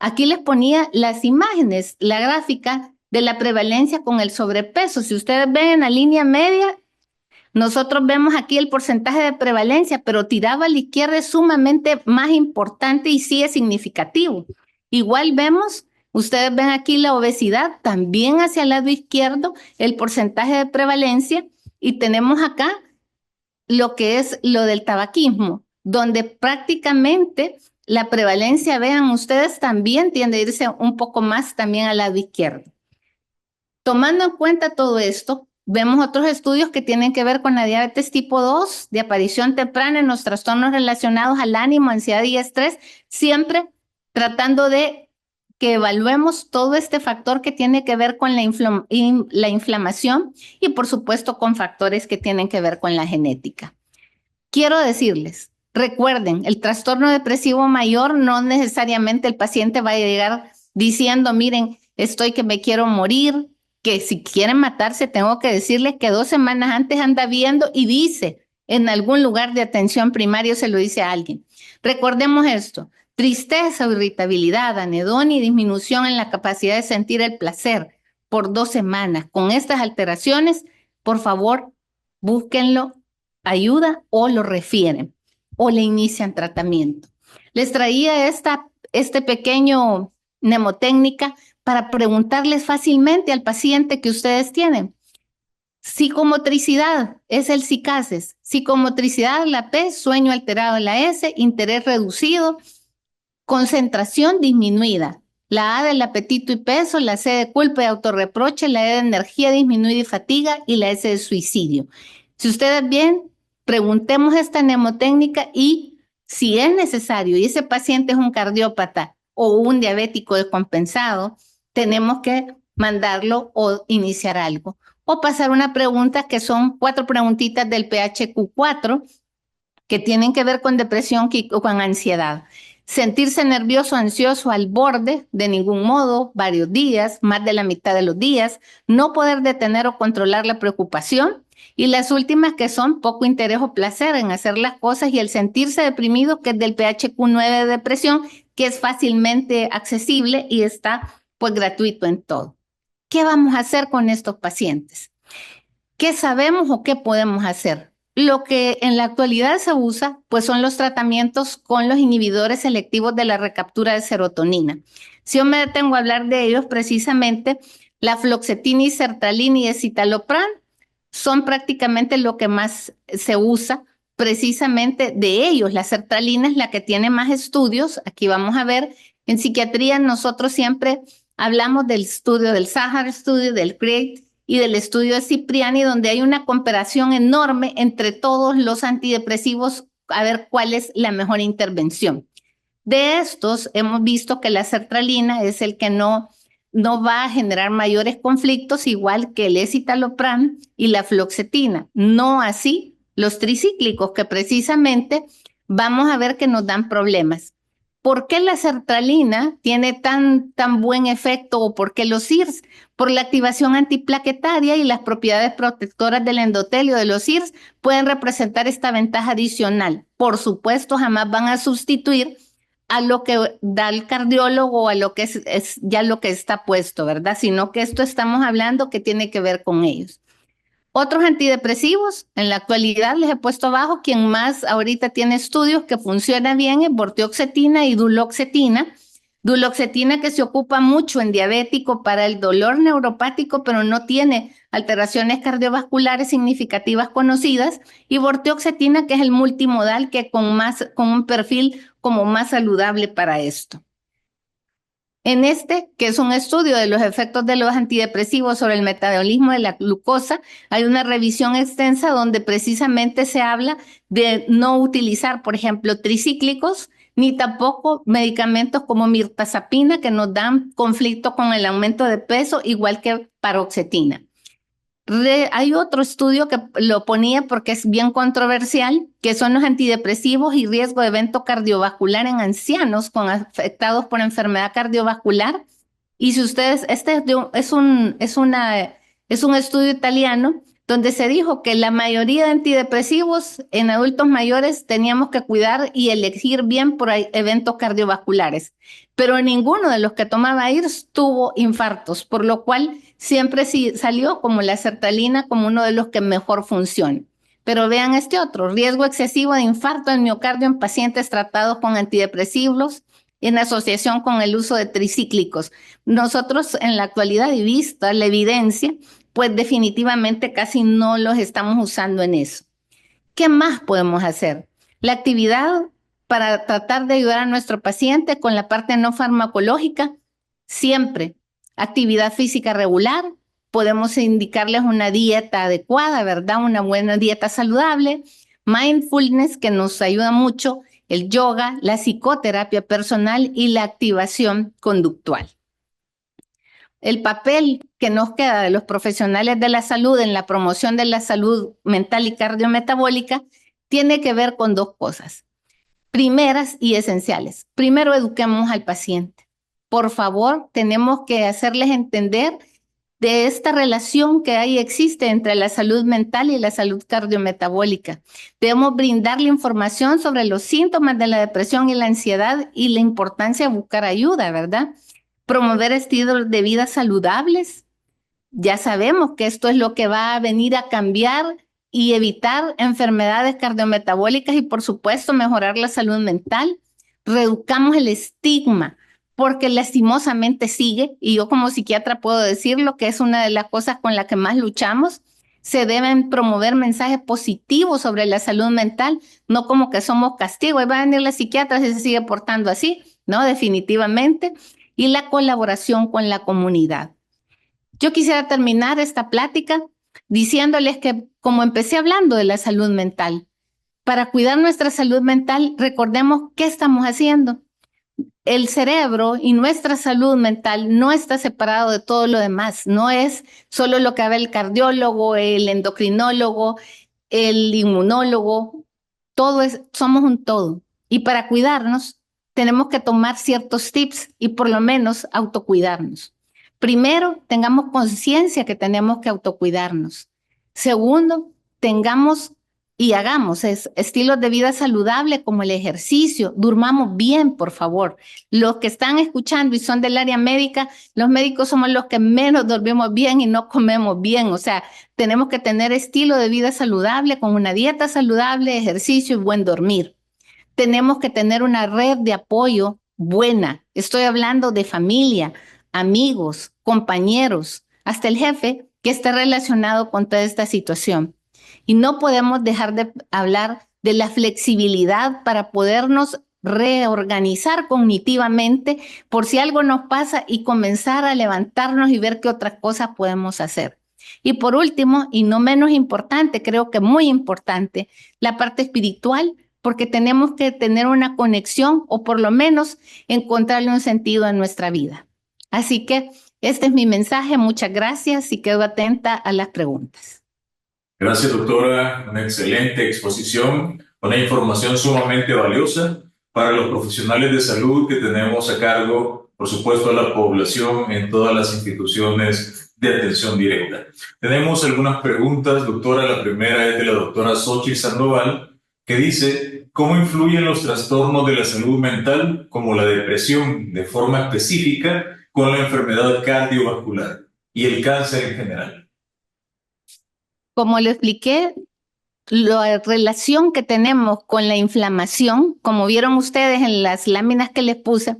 Speaker 2: Aquí les ponía las imágenes, la gráfica de la prevalencia con el sobrepeso. Si ustedes ven en la línea media, nosotros vemos aquí el porcentaje de prevalencia, pero tirado a la izquierda es sumamente más importante y sí es significativo. Igual vemos, ustedes ven aquí la obesidad, también hacia el lado izquierdo, el porcentaje de prevalencia, y tenemos acá lo que es lo del tabaquismo, donde prácticamente la prevalencia, vean ustedes, también tiende a irse un poco más también al lado izquierdo. Tomando en cuenta todo esto, vemos otros estudios que tienen que ver con la diabetes tipo 2, de aparición temprana en los trastornos relacionados al ánimo, ansiedad y estrés, siempre tratando de que evaluemos todo este factor que tiene que ver con la inflamación y por supuesto con factores que tienen que ver con la genética. Quiero decirles, recuerden, el trastorno depresivo mayor no necesariamente el paciente va a llegar diciendo, miren, estoy que me quiero morir, que si quieren matarse tengo que decirles que 2 semanas antes anda viendo y dice en algún lugar de atención primaria se lo dice a alguien. Recordemos esto, tristeza o irritabilidad, anedonia y disminución en la capacidad de sentir el placer por 2 semanas. Con estas alteraciones, por favor, búsquenlo ayuda o lo refieren o le inician tratamiento. Les traía este pequeño mnemotécnica para preguntarles fácilmente al paciente que ustedes tienen. Psicomotricidad es el SICASES. Psicomotricidad, la P, sueño alterado, la S, interés reducido, concentración disminuida. La A del apetito y peso, la C de culpa y autorreproche, la E de energía disminuida y fatiga y la S de suicidio. Si ustedes bien, preguntemos esta mnemotécnica y si es necesario y ese paciente es un cardiópata o un diabético descompensado, tenemos que mandarlo o iniciar algo. O pasar una pregunta que son 4 preguntitas del PHQ-4 que tienen que ver con depresión o con ansiedad. Sentirse nervioso, ansioso al borde, de ningún modo, varios días, más de la mitad de los días, no poder detener o controlar la preocupación, y las últimas que son poco interés o placer en hacer las cosas y el sentirse deprimido, que es del PHQ-9 de depresión, que es fácilmente accesible y está pues gratuito en todo. ¿Qué vamos a hacer con estos pacientes? ¿Qué sabemos o qué podemos hacer? Lo que en la actualidad se usa, pues son los tratamientos con los inhibidores selectivos de la recaptura de serotonina. Si yo me detengo a hablar de ellos, precisamente la fluoxetina y sertralina y escitalopram son prácticamente lo que más se usa. Precisamente de ellos, la sertralina es la que tiene más estudios. Aquí vamos a ver, en psiquiatría nosotros siempre hablamos del estudio del Sahar Study, del CREATE, y del estudio de Cipriani, donde hay una comparación enorme entre todos los antidepresivos a ver cuál es la mejor intervención. De estos, hemos visto que la sertralina es el que no va a generar mayores conflictos, igual que el escitalopram y la fluoxetina. No así los tricíclicos, que precisamente vamos a ver que nos dan problemas. ¿Por qué la sertralina tiene tan buen efecto o por qué los SIRS? Por la activación antiplaquetaria y las propiedades protectoras del endotelio de los SIRS pueden representar esta ventaja adicional. Por supuesto, jamás van a sustituir a lo que da el cardiólogo o a lo que es ya lo que está puesto, ¿verdad? Sino que esto estamos hablando que tiene que ver con ellos. Otros antidepresivos, en la actualidad les he puesto abajo, quien más ahorita tiene estudios que funciona bien es vortioxetina y duloxetina. Duloxetina que se ocupa mucho en diabético para el dolor neuropático, pero no tiene alteraciones cardiovasculares significativas conocidas, y vortioxetina que es el multimodal que con un perfil como más saludable para esto. En que es un estudio de los efectos de los antidepresivos sobre el metabolismo de la glucosa, hay una revisión extensa donde precisamente se habla de no utilizar, por ejemplo, tricíclicos, ni tampoco medicamentos como mirtazapina, que nos dan conflicto con el aumento de peso, igual que paroxetina. Hay otro estudio que lo ponía porque es bien controversial, que son los antidepresivos y riesgo de evento cardiovascular en ancianos afectados por enfermedad cardiovascular. Y si ustedes, es un estudio italiano donde se dijo que la mayoría de antidepresivos en adultos mayores teníamos que cuidar y elegir bien por eventos cardiovasculares, pero ninguno de los que tomaba IRS tuvo infartos, por lo cual siempre sí salió como la sertralina como uno de los que mejor funciona. Pero vean este otro, riesgo excesivo de infarto del miocardio en pacientes tratados con antidepresivos en asociación con el uso de tricíclicos. Nosotros en la actualidad y vista la evidencia, pues definitivamente casi no los estamos usando en eso. ¿Qué más podemos hacer? La actividad para tratar de ayudar a nuestro paciente con la parte no farmacológica, siempre actividad física regular, podemos indicarles una dieta adecuada, ¿verdad? Una buena dieta saludable, mindfulness que nos ayuda mucho, el yoga, la psicoterapia personal y la activación conductual. El papel que nos queda de los profesionales de la salud en la promoción de la salud mental y cardiometabólica tiene que ver con dos cosas, primeras y esenciales. Primero, eduquemos al paciente. Por favor, tenemos que hacerles entender de esta relación que ahí existe entre la salud mental y la salud cardiometabólica. Debemos brindarle información sobre los síntomas de la depresión y la ansiedad y la importancia de buscar ayuda, ¿verdad? Promover estilos de vida saludables. Ya sabemos que esto es lo que va a venir a cambiar y evitar enfermedades cardiometabólicas y, por supuesto, mejorar la salud mental. Reduzcamos el estigma, porque lastimosamente sigue, y yo como psiquiatra puedo decirlo, que es una de las cosas con las que más luchamos. Se deben promover mensajes positivos sobre la salud mental, no como que somos castigo. Ahí va a venir la psiquiatra si se sigue portando así, ¿no? Definitivamente. Y la colaboración con la comunidad. Yo quisiera terminar esta plática diciéndoles que, como empecé hablando de la salud mental, para cuidar nuestra salud mental, recordemos qué estamos haciendo. El cerebro y nuestra salud mental no está separado de todo lo demás. No es solo lo que ve el cardiólogo, el endocrinólogo, el inmunólogo. Somos un todo. Y para cuidarnos, tenemos que tomar ciertos tips y por lo menos autocuidarnos. Primero, tengamos conciencia que tenemos que autocuidarnos. Segundo, tengamos y hagamos estilos de vida saludable como el ejercicio. Durmamos bien, por favor. Los que están escuchando y son del área médica, los médicos somos los que menos dormimos bien y no comemos bien. O sea, tenemos que tener estilo de vida saludable con una dieta saludable, ejercicio y buen dormir. Tenemos que tener una red de apoyo buena. Estoy hablando de familia, amigos, compañeros, hasta el jefe que esté relacionado con toda esta situación. Y no podemos dejar de hablar de la flexibilidad para podernos reorganizar cognitivamente por si algo nos pasa y comenzar a levantarnos y ver qué otras cosas podemos hacer. Y por último, y no menos importante, creo que muy importante, la parte espiritual, porque tenemos que tener una conexión o por lo menos encontrarle un sentido a nuestra vida. Así que este es mi mensaje. Muchas gracias y quedo atenta a las preguntas.
Speaker 1: Gracias, doctora. Una excelente exposición, una información sumamente valiosa para los profesionales de salud que tenemos a cargo, por supuesto, a la población en todas las instituciones de atención directa. Tenemos algunas preguntas, doctora. La primera es de la doctora Xochitl Sandoval, que dice, ¿cómo influyen los trastornos de la salud mental, como la depresión, de forma específica, con la enfermedad cardiovascular y el cáncer en general?
Speaker 2: Como lo expliqué, la relación que tenemos con la inflamación, como vieron ustedes en las láminas que les puse,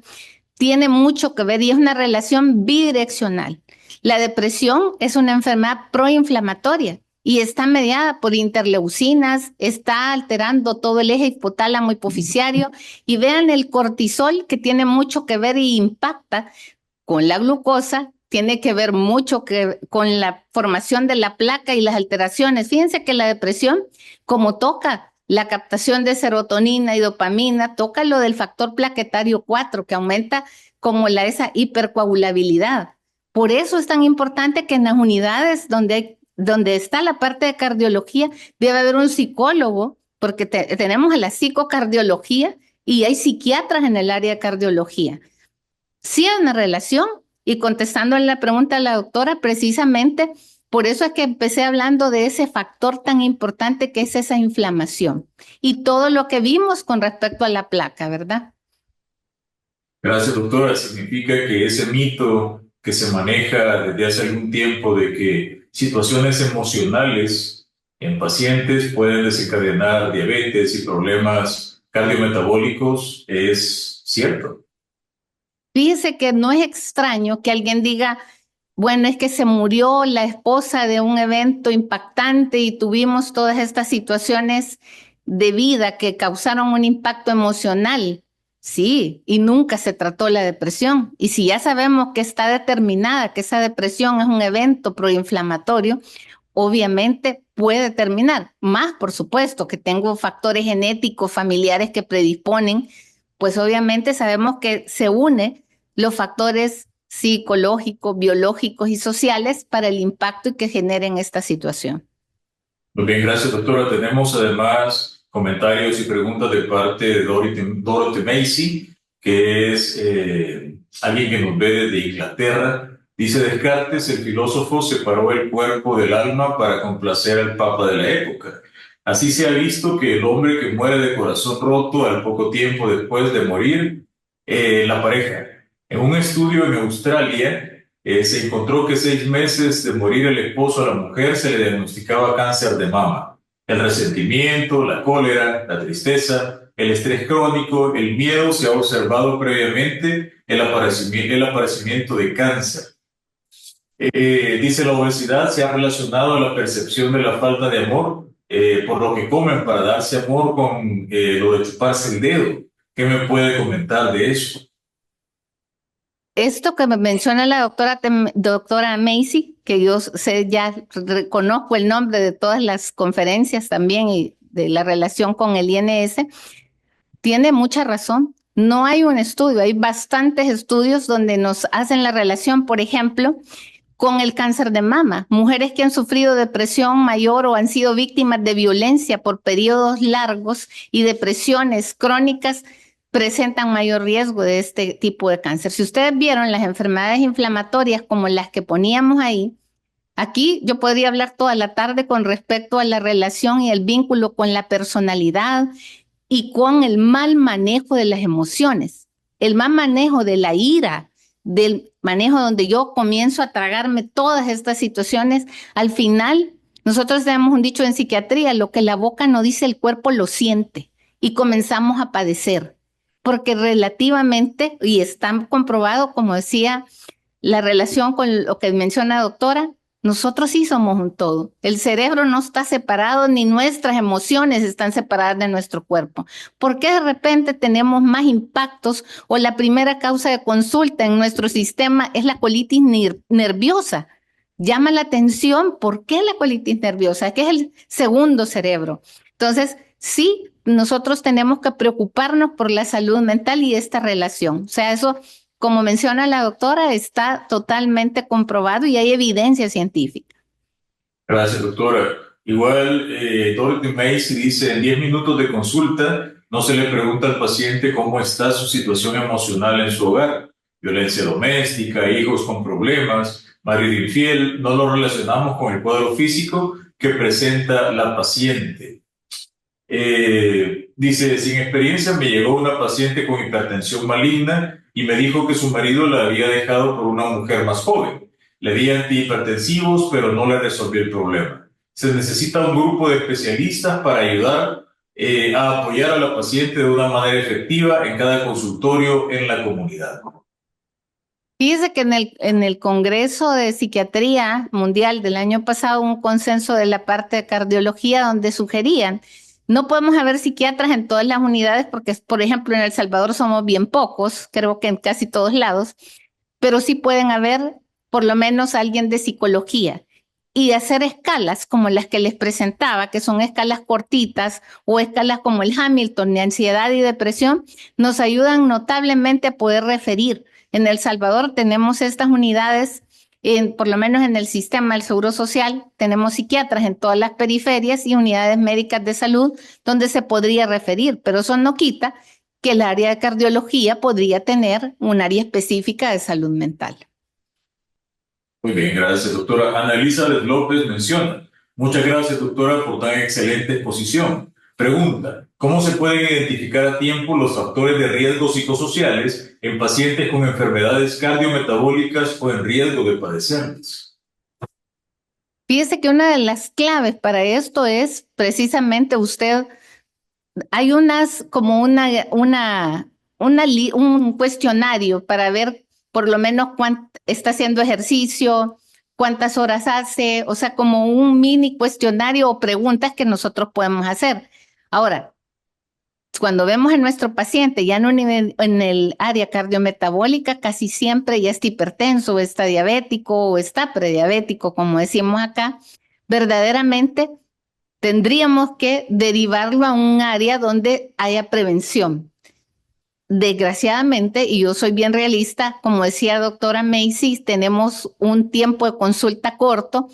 Speaker 2: tiene mucho que ver y es una relación bidireccional. La depresión es una enfermedad proinflamatoria y está mediada por interleucinas, está alterando todo el eje hipotálamo hipoficiario y vean el cortisol que tiene mucho que ver y impacta con la glucosa, tiene que ver mucho con la formación de la placa y las alteraciones. Fíjense que la depresión, como toca la captación de serotonina y dopamina, toca lo del factor plaquetario 4, que aumenta como esa hipercoagulabilidad. Por eso es tan importante que en las unidades donde está la parte de cardiología debe haber un psicólogo, porque tenemos a la psicocardiología y hay psiquiatras en el área de cardiología. Sí hay una relación, y contestando en la pregunta de la doctora, precisamente por eso es que empecé hablando de ese factor tan importante que es esa inflamación y todo lo que vimos con respecto a la placa, ¿verdad?
Speaker 1: Gracias, doctora. Significa que ese mito que se maneja desde hace algún tiempo de que situaciones emocionales en pacientes pueden desencadenar diabetes y problemas cardiometabólicos es cierto.
Speaker 2: Fíjese que no es extraño que alguien diga, bueno, es que se murió la esposa de un evento impactante y tuvimos todas estas situaciones de vida que causaron un impacto emocional. Sí, y nunca se trató la depresión. Y si ya sabemos que está determinada que esa depresión es un evento proinflamatorio, obviamente puede terminar. Más, por supuesto, que tengo factores genéticos, familiares que predisponen, pues obviamente sabemos que se une los factores psicológicos, biológicos y sociales para el impacto que generen esta situación.
Speaker 1: Muy bien, gracias, doctora. Tenemos además comentarios y preguntas de parte de Dorothy Macy, que es alguien que nos ve desde Inglaterra. Dice Descartes, el filósofo separó el cuerpo del alma para complacer al papa de la época. Así se ha visto que el hombre que muere de corazón roto al poco tiempo después de morir, la pareja. En un estudio en Australia, se encontró que 6 meses de morir el esposo a la mujer se le diagnosticaba cáncer de mama. El resentimiento, la cólera, la tristeza, el estrés crónico, el miedo se ha observado previamente el aparecimiento de cáncer. Dice la obesidad se ha relacionado a la percepción de la falta de amor por lo que comen para darse amor con lo de chuparse el dedo. ¿Qué me puede comentar de eso?
Speaker 2: Esto que me menciona la doctora Macy, que yo sé, ya reconozco el nombre de todas las conferencias también y de la relación con el INS, tiene mucha razón. No hay un estudio, hay bastantes estudios donde nos hacen la relación, por ejemplo, con el cáncer de mama. Mujeres que han sufrido depresión mayor o han sido víctimas de violencia por periodos largos y depresiones crónicas presentan mayor riesgo de este tipo de cáncer. Si ustedes vieron las enfermedades inflamatorias como las que poníamos ahí, aquí yo podría hablar toda la tarde con respecto a la relación y el vínculo con la personalidad y con el mal manejo de las emociones, el mal manejo de la ira, del manejo donde yo comienzo a tragarme todas estas situaciones. Al final, nosotros tenemos un dicho en psiquiatría, lo que la boca no dice, el cuerpo lo siente y comenzamos a padecer, porque relativamente, y está comprobado, como decía, la relación con lo que menciona la doctora, nosotros sí somos un todo. El cerebro no está separado ni nuestras emociones están separadas de nuestro cuerpo. ¿Por qué de repente tenemos más impactos o la primera causa de consulta en nuestro sistema es la colitis nerviosa? Llama la atención, ¿por qué la colitis nerviosa? Que es el segundo cerebro. Entonces, sí, nosotros tenemos que preocuparnos por la salud mental y esta relación. O sea, eso, como menciona la doctora, está totalmente comprobado y hay evidencia científica.
Speaker 1: Gracias, doctora. Igual, Dorothy Macy dice, en 10 minutos de consulta no se le pregunta al paciente cómo está su situación emocional en su hogar. Violencia doméstica, hijos con problemas, marido infiel, no lo relacionamos con el cuadro físico que presenta la paciente. Dice, sin experiencia me llegó una paciente con hipertensión maligna y me dijo que su marido la había dejado por una mujer más joven. Le di antihipertensivos, pero no le resolvió el problema. Se necesita un grupo de especialistas para ayudar a apoyar a la paciente de una manera efectiva en cada consultorio en la comunidad.
Speaker 2: Fíjese que en el Congreso de Psiquiatría Mundial del año pasado, un consenso de la parte de cardiología donde sugerían, no podemos haber psiquiatras en todas las unidades porque, por ejemplo, en El Salvador somos bien pocos, creo que en casi todos lados, pero sí pueden haber por lo menos alguien de psicología y hacer escalas como las que les presentaba, que son escalas cortitas o escalas como el Hamilton de ansiedad y depresión, nos ayudan notablemente a poder referir. En El Salvador tenemos estas unidades, por lo menos en el sistema del Seguro Social, tenemos psiquiatras en todas las periferias y unidades médicas de salud donde se podría referir, pero eso no quita que el área de cardiología podría tener un área específica de salud mental.
Speaker 1: Muy bien, gracias, doctora. Ana Elizabeth López menciona, muchas gracias, doctora, por tan excelente exposición. Pregunta, ¿cómo se pueden identificar a tiempo los factores de riesgo psicosociales en pacientes con enfermedades cardiometabólicas o en riesgo de padecerlas?
Speaker 2: Fíjese que una de las claves para esto es precisamente hay un cuestionario para ver por lo menos cuánto está haciendo ejercicio, cuántas horas hace, o sea, como un mini cuestionario o preguntas que nosotros podemos hacer. Ahora, cuando vemos a nuestro paciente ya en el área cardiometabólica, casi siempre ya está hipertenso, o está diabético o está prediabético, como decimos acá, verdaderamente tendríamos que derivarlo a un área donde haya prevención. Desgraciadamente, y yo soy bien realista, como decía doctora Macy, tenemos un tiempo de consulta corto.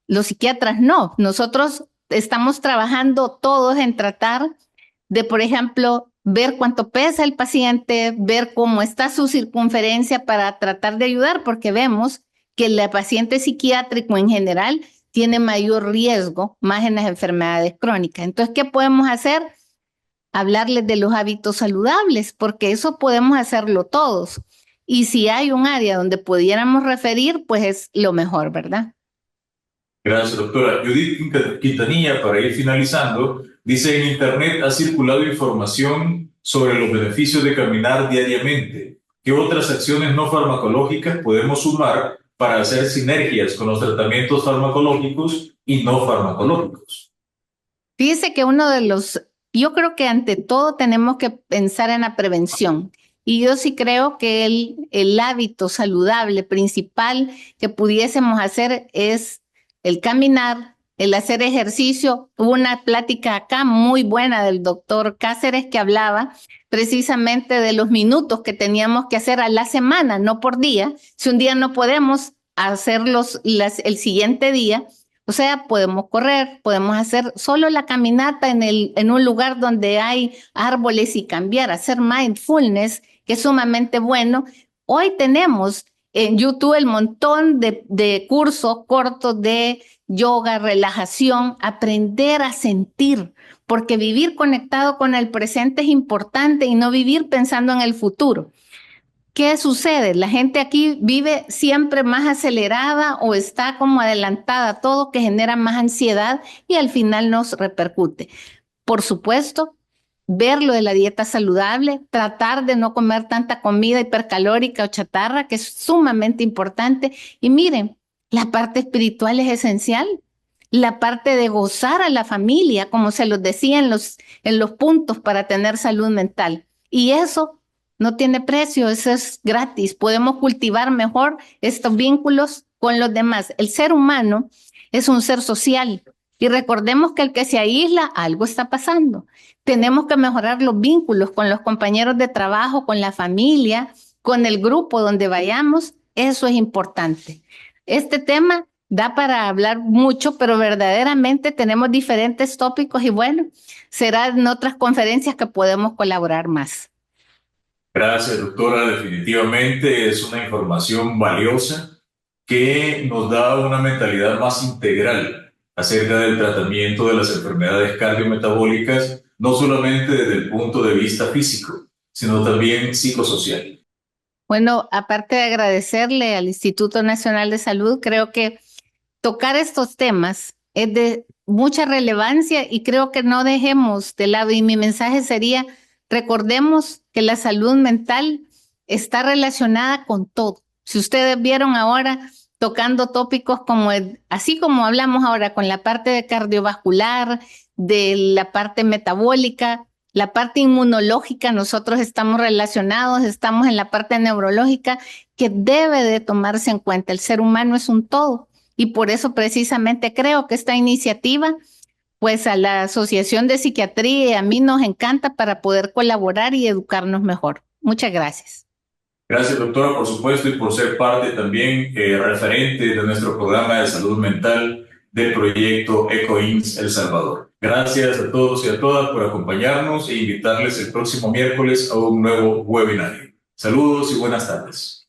Speaker 2: Los psiquiatras no. Nosotros estamos trabajando todos en tratar de, por ejemplo, ver cuánto pesa el paciente, ver cómo está su circunferencia para tratar de ayudar, porque vemos que el paciente psiquiátrico en general tiene mayor riesgo, más en las enfermedades crónicas. Entonces, ¿qué podemos hacer? Hablarles de los hábitos saludables, porque eso podemos hacerlo todos. Y si hay un área donde pudiéramos referir, pues es lo mejor, ¿verdad?
Speaker 1: Gracias, doctora. Judith Quintanilla, para ir finalizando, dice: en Internet ha circulado información sobre los beneficios de caminar diariamente. ¿Qué otras acciones no farmacológicas podemos sumar para hacer sinergias con los tratamientos farmacológicos y no farmacológicos?
Speaker 2: Fíjese que yo creo que ante todo tenemos que pensar en la prevención. Y yo sí creo que el hábito saludable principal que pudiésemos hacer es el caminar, el hacer ejercicio. Hubo una plática acá muy buena del doctor Cáceres que hablaba precisamente de los minutos que teníamos que hacer a la semana, no por día. Si un día no podemos hacerlos el siguiente día, o sea, podemos correr, podemos hacer solo la caminata en un lugar donde hay árboles y cambiar, hacer mindfulness, que es sumamente bueno. Hoy tenemos en YouTube el montón de cursos cortos de yoga, relajación, aprender a sentir, porque vivir conectado con el presente es importante y no vivir pensando en el futuro. ¿Qué sucede? La gente aquí vive siempre más acelerada o está como adelantada a todo, que genera más ansiedad y al final nos repercute. Por supuesto, ver lo de la dieta saludable, tratar de no comer tanta comida hipercalórica o chatarra, que es sumamente importante. Y miren, la parte espiritual es esencial. La parte de gozar a la familia, como se los decía en los puntos para tener salud mental. Y eso no tiene precio, eso es gratis. Podemos cultivar mejor estos vínculos con los demás. El ser humano es un ser social y recordemos que el que se aísla, algo está pasando. Tenemos que mejorar los vínculos con los compañeros de trabajo, con la familia, con el grupo donde vayamos. Eso es importante. Este tema da para hablar mucho, pero verdaderamente tenemos diferentes tópicos y bueno, será en otras conferencias que podemos colaborar más.
Speaker 1: Gracias, doctora. Definitivamente es una información valiosa que nos da una mentalidad más integral acerca del tratamiento de las enfermedades cardiometabólicas, no solamente desde el punto de vista físico, sino también psicosocial.
Speaker 2: Bueno, aparte de agradecerle al Instituto Nacional de Salud, creo que tocar estos temas es de mucha relevancia y creo que no dejemos de lado. Y mi mensaje sería, recordemos que la salud mental está relacionada con todo. Si ustedes vieron ahora tocando tópicos como así como hablamos ahora con la parte de cardiovascular, de la parte metabólica, la parte inmunológica, nosotros estamos relacionados, estamos en la parte neurológica que debe de tomarse en cuenta. El ser humano es un todo. Y por eso precisamente creo que esta iniciativa, pues a la Asociación de Psiquiatría y a mí nos encanta para poder colaborar y educarnos mejor. Muchas gracias.
Speaker 1: Gracias, doctora, por supuesto, y por ser parte también referente de nuestro programa de salud mental del proyecto EcoINS El Salvador. Gracias a todos y a todas por acompañarnos e invitarles el próximo miércoles a un nuevo webinario. Saludos y buenas tardes.